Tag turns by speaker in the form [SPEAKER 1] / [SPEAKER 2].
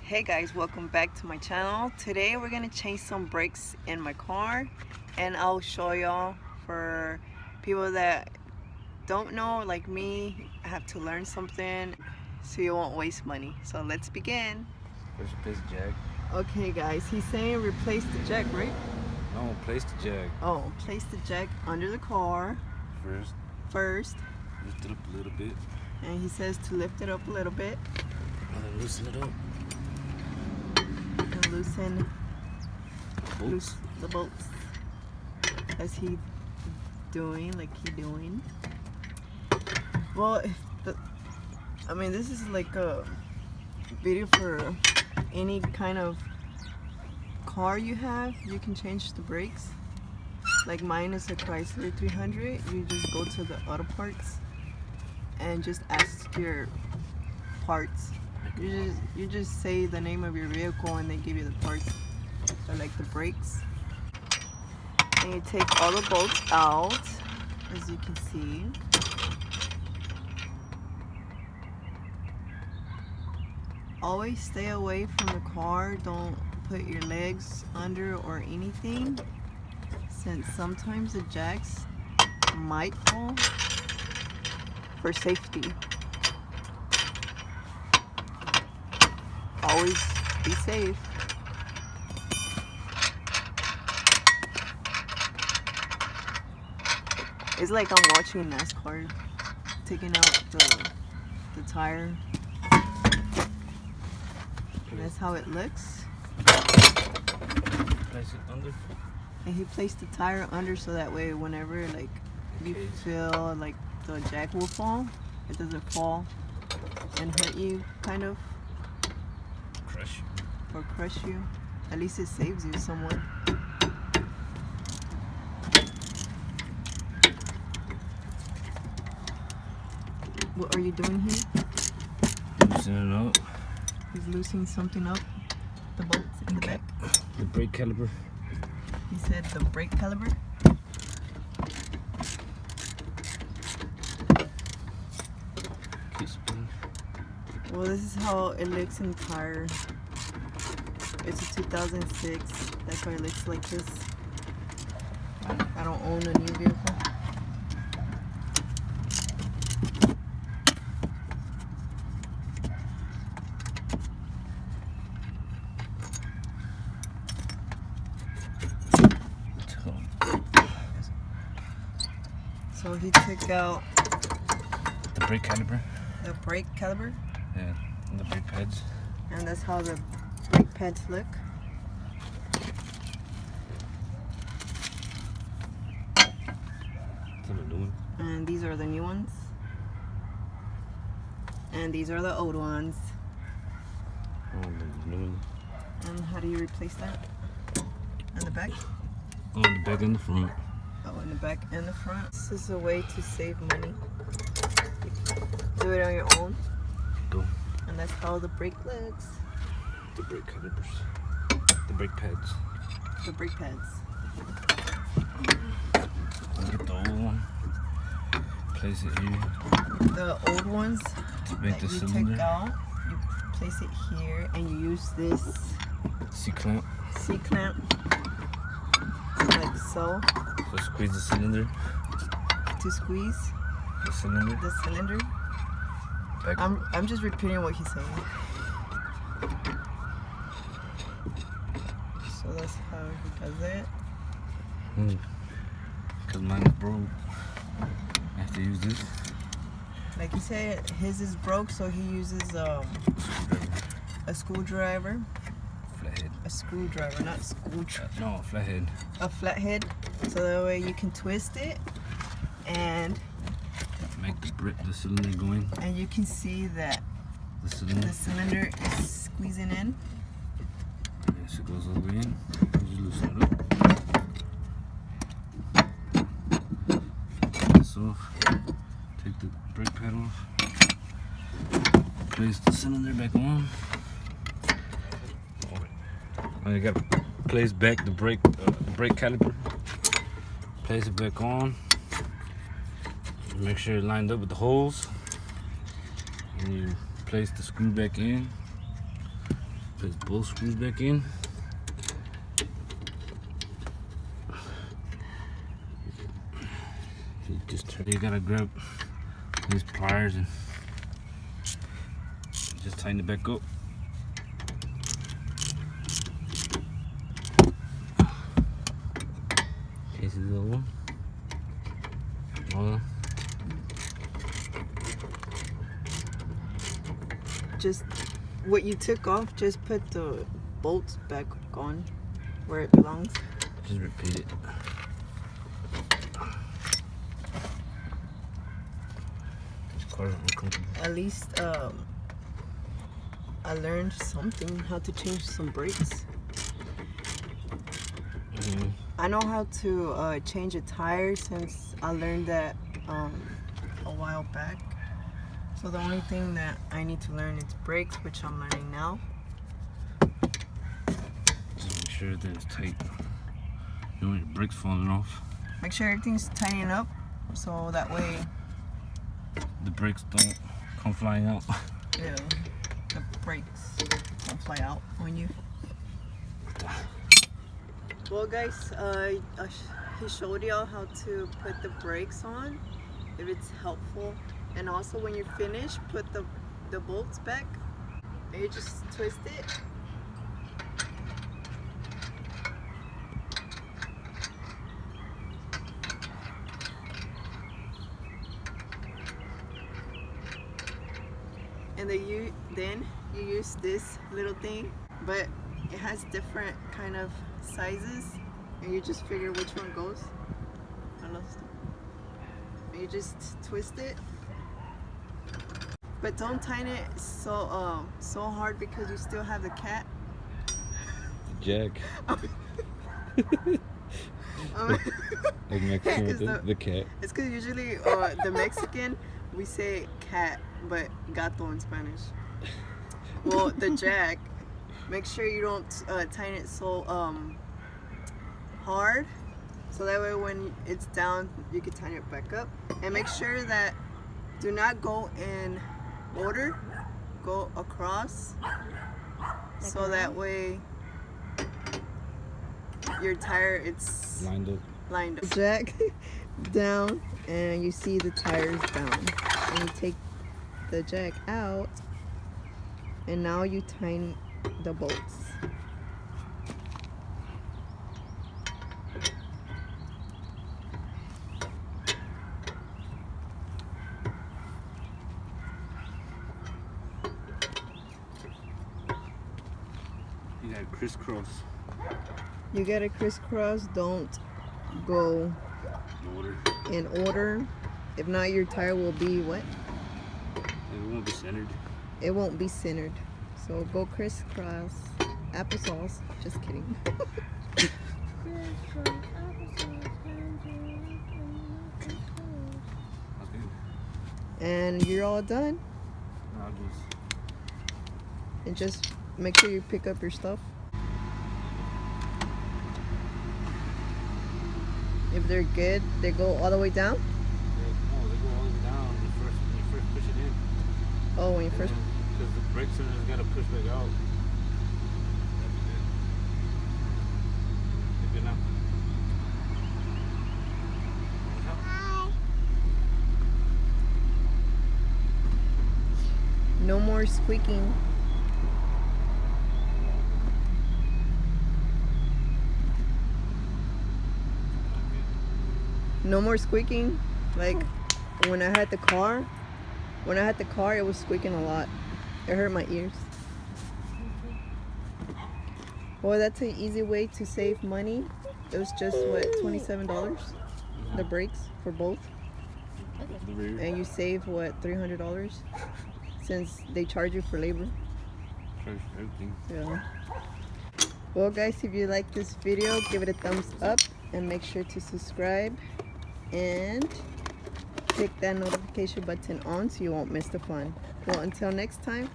[SPEAKER 1] Hey guys, welcome back to my channel. Today we're gonna change some brakes in my car, and I'll show y'all. For people that don't know, like me, I have to learn something so you won't waste money. So let's begin.
[SPEAKER 2] First replace the jag.
[SPEAKER 1] Okay guys, he's saying replace the jack, right?
[SPEAKER 2] No, place the jag.
[SPEAKER 1] Oh, place the jack under the car first.
[SPEAKER 2] Lift it up a little bit.
[SPEAKER 1] And he says to lift it up a little bit.
[SPEAKER 2] And then loosen it up.
[SPEAKER 1] And loosen
[SPEAKER 2] The bolts.
[SPEAKER 1] the bolts. As he doing. Well, I mean, this is like a video for any kind of car you have. You can change the brakes. Like mine is a Chrysler 300. You just go to the auto parts and just ask your parts. You just say the name of your vehicle and they give you the parts. So like the brakes. And you take all the bolts out, as you can see. Always stay away from the car. Don't put your legs under or anything, since sometimes the jacks might fall. For safety, always be safe. It's like I'm watching NASCAR, taking out the tire. That's how it looks.
[SPEAKER 2] Place it under.
[SPEAKER 1] And he placed the tire under so that way whenever like you feel like the jack will fall, it doesn't fall and hurt you, kind of.
[SPEAKER 2] Crush you.
[SPEAKER 1] Or crush you. At least it saves you somewhat. What are you doing here?
[SPEAKER 2] Loosen it up.
[SPEAKER 1] He's loosening something up. The bolts in the back.
[SPEAKER 2] The brake caliper.
[SPEAKER 1] He said the brake caliper.
[SPEAKER 2] Keep spinning.
[SPEAKER 1] Well, this is how it looks in the tire. It's a 2006. That's why it looks like this. I don't own a new vehicle. So he took out
[SPEAKER 2] The brake caliper.
[SPEAKER 1] the brake caliper.
[SPEAKER 2] Yeah, and the brake pads.
[SPEAKER 1] And that's how the brake pads look.
[SPEAKER 2] That's what I'm doing.
[SPEAKER 1] And these are the new ones. And these are the old ones.
[SPEAKER 2] Oh, the new one.
[SPEAKER 1] And how do you replace that? In the back?
[SPEAKER 2] Oh, the back and the front.
[SPEAKER 1] Oh, in the back and the front. This is a way to save money. Do it on your own.
[SPEAKER 2] Go.
[SPEAKER 1] And that's how the brake looks.
[SPEAKER 2] The brake calipers. The brake pads.
[SPEAKER 1] The brake pads.
[SPEAKER 2] Get the old one. Place it here.
[SPEAKER 1] The old ones
[SPEAKER 2] To make
[SPEAKER 1] that
[SPEAKER 2] the
[SPEAKER 1] you
[SPEAKER 2] cylinder.
[SPEAKER 1] take out, you place it here and you use this
[SPEAKER 2] C-clamp.
[SPEAKER 1] C-clamp. Like so.
[SPEAKER 2] So squeeze the cylinder.
[SPEAKER 1] To squeeze
[SPEAKER 2] The cylinder.
[SPEAKER 1] the cylinder.
[SPEAKER 2] Back.
[SPEAKER 1] I'm just repeating what he's saying. So that's how he does it.
[SPEAKER 2] Because mine is broke. I have to use this.
[SPEAKER 1] Like he said, his is broke, so he uses a screwdriver.
[SPEAKER 2] Flathead.
[SPEAKER 1] A screwdriver, not screwdriver.
[SPEAKER 2] No, flathead.
[SPEAKER 1] A flathead, so that way you can twist it, and
[SPEAKER 2] Make the cylinder go in.
[SPEAKER 1] and you can see that
[SPEAKER 2] The cylinder.
[SPEAKER 1] the cylinder is squeezing in.
[SPEAKER 2] Yes, it goes all the way in. Just loosen it up. Take this off. Take the brake pad off. Place the cylinder back on. Now you gotta place back the brake caliper. Place it back on. Make sure it lined up with the holes. And you place the screw back in. Place both screws back in. You gotta grab these pliers and just tighten it back up. Okay, see the other one? Hold on.
[SPEAKER 1] Just what you took off, just put the bolts back on where it belongs.
[SPEAKER 2] Just repeat it.
[SPEAKER 1] At least I learned something, how to change some brakes. I know how to change a tire since I learned that a while back. So the only thing that I need to learn is brakes, which I'm learning now.
[SPEAKER 2] Just make sure that it's tight. You don't want your brakes falling off.
[SPEAKER 1] Make sure everything's tightening up so that way
[SPEAKER 2] the brakes don't come flying out.
[SPEAKER 1] Yeah, the brakes don't fly out on you. Well guys, he showed y'all how to put the brakes on, if it's helpful. And also when you're finished, put the bolts back and you just twist it. And then you use this little thing, but it has different kind of sizes, and you just figure which one goes. And you just twist it, but don't tighten it so so hard because you still have the cat.
[SPEAKER 2] Jack. Like Mexican with the cat.
[SPEAKER 1] It's because usually the Mexican, we say cat, but gato in Spanish. Well, the jack, make sure you don't tighten it so hard, so that way when it's down, you can tighten it back up. And make sure that do not go in order, go across, so that way your tire, it's lined up. Jack down, and you see the tires down, and you take the jack out, and now you tighten the bolts.
[SPEAKER 2] You gotta crisscross.
[SPEAKER 1] You gotta crisscross, don't go in order. If not, your tire will be what?
[SPEAKER 2] It won't be centered.
[SPEAKER 1] It won't be centered. So go crisscross. Applesauce. Just kidding. And you're all done. And just make sure you pick up your stuff. If they're good, they go all the way down?
[SPEAKER 2] No, they go all the way down when you first push it in.
[SPEAKER 1] Oh, when you first...
[SPEAKER 2] Because the brake cylinder's got to push back out. They're good now.
[SPEAKER 1] No more squeaking. No more squeaking. Like when I had the car, it was squeaking a lot. It hurt my ears. Well, that's an easy way to save money. It was just what, $27? The brakes for both. And you save what, $300? Since they charge you for labor.
[SPEAKER 2] Charge for everything.
[SPEAKER 1] Yeah. Well guys, if you like this video, give it a thumbs up and make sure to subscribe and click that notification button on so you won't miss the fun. Well, until next time,